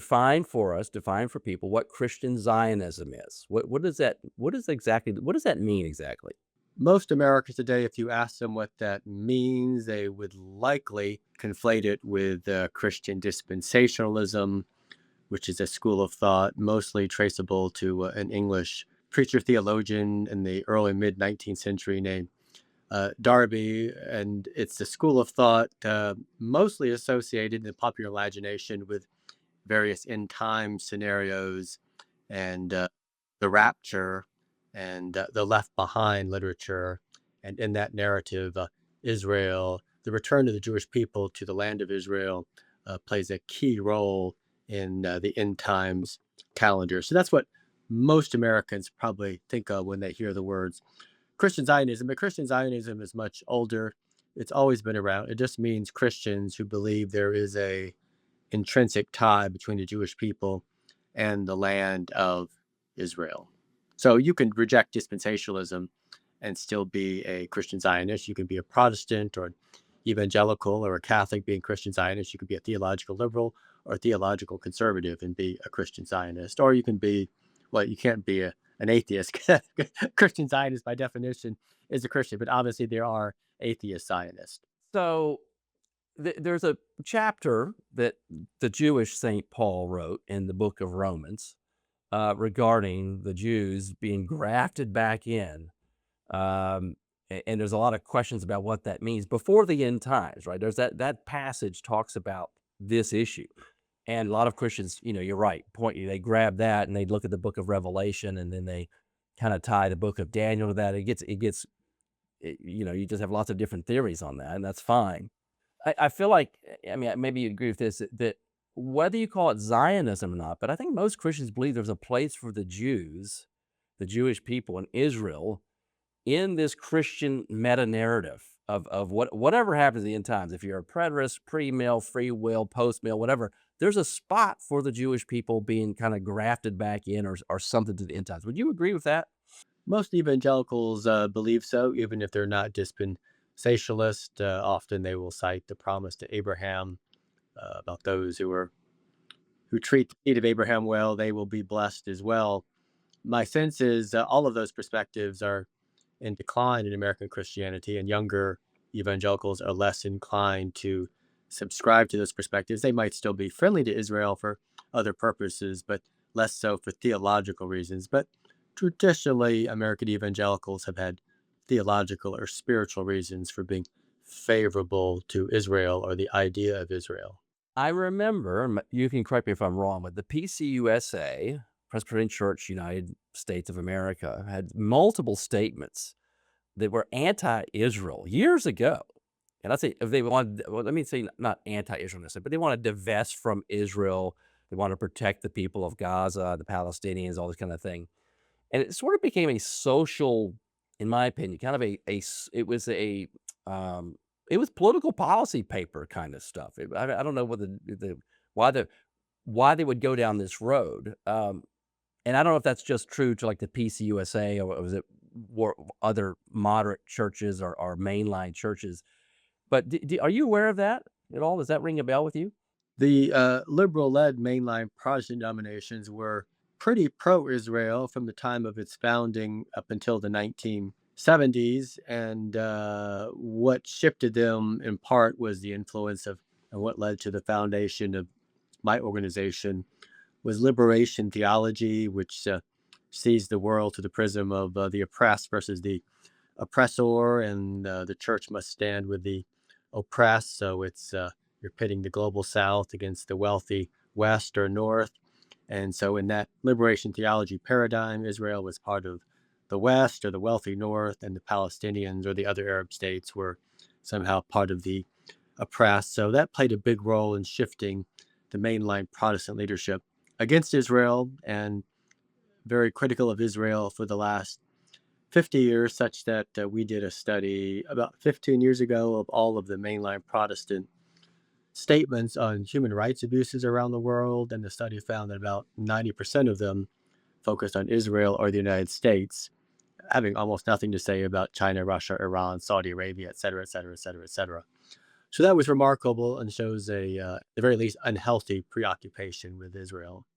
define for people what Christian Zionism is. What does that what does that mean exactly? Most Americans today, if you ask them what that means, they would likely conflate it with Christian dispensationalism, which is a school of thought mostly traceable to an English preacher theologian in the early mid 19th century named Darby. And it's a school of thought mostly associated in the popular imagination with various end time scenarios and the rapture and the left behind literature. And in that narrative, Israel, the return of the Jewish people to the land of Israel, plays a key role in the end times calendar. So that's what most Americans probably think of when they hear the words Christian Zionism. But Christian Zionism is much older. It's always been around. It just means Christians who believe there is a intrinsic tie between the Jewish people and the land of Israel. So you can reject dispensationalism and still be a Christian Zionist. You can be a Protestant or an evangelical or a Catholic being Christian Zionist. You could be a theological liberal or a theological conservative and be a Christian Zionist. Or you can be, well, you can't be an atheist. Christian Zionist, by definition, is a Christian, but obviously there are atheist Zionists. So there's a chapter that the Jewish Saint Paul wrote in the book of Romans regarding the Jews being grafted back in. And there's a lot of questions about what that means before the end times, right? There's that passage talks about this issue. And a lot of Christians, you're right, they grab that and they look at the book of Revelation and then they kind of tie the book of Daniel to that. You just have lots of different theories on that, and that's fine. I feel like, I mean, maybe you agree with this, that whether you call it Zionism or not, but I think most Christians believe there's a place for the Jews, the Jewish people in Israel, in this Christian meta narrative of whatever happens in the end times. If you're a preterist, pre-mill, free will, post-mill, whatever, there's a spot for the Jewish people being kind of grafted back in or something to the end times. Would you agree with that? Most evangelicals believe so, even if they're not dispensationalist. Often they will cite the promise to Abraham about those who treat the seed of Abraham well, they will be blessed as well. My sense is all of those perspectives are in decline in American Christianity, and younger evangelicals are less inclined to subscribe to those perspectives. They might still be friendly to Israel for other purposes, but less so for theological reasons. But traditionally, American evangelicals have had theological or spiritual reasons for being favorable to Israel or the idea of Israel. I remember, you can correct me if I'm wrong, but the PCUSA, Presbyterian Church United States of America, had multiple statements that were anti-Israel years ago. And I say if they wanted, well, let me say not anti-Israel necessarily, but they want to divest from Israel. They want to protect the people of Gaza, the Palestinians, all this kind of thing. And it sort of became a social, in my opinion, kind of um, it was political policy paper kind of stuff. I don't know what why the why they would go down this road. And I don't know if that's just true to like the PCUSA or was it other moderate churches or mainline churches. But are you aware of that at all? Does that ring a bell with you? The liberal led mainline Protestant denominations were pretty pro Israel from the time of its founding up until the 1970s. And what shifted them in part was the influence of, and what led to the foundation of my organization was liberation theology, which sees the world through the prism of the oppressed versus the oppressor, and the church must stand with the oppressed. So it's you're pitting the global South against the wealthy West or North. And so in that liberation theology paradigm, Israel was part of the West or the wealthy North, and the Palestinians or the other Arab states were somehow part of the oppressed. So that played a big role in shifting the mainline Protestant leadership against Israel and very critical of Israel for the last 50 years, such that we did a study about 15 years ago of all of the mainline Protestant statements on human rights abuses around the world. And the study found that about 90% of them focused on Israel or the United States, having almost nothing to say about China, Russia, Iran, Saudi Arabia, et cetera, et cetera, et cetera, et cetera. So that was remarkable and shows a, at the very least, unhealthy preoccupation with Israel.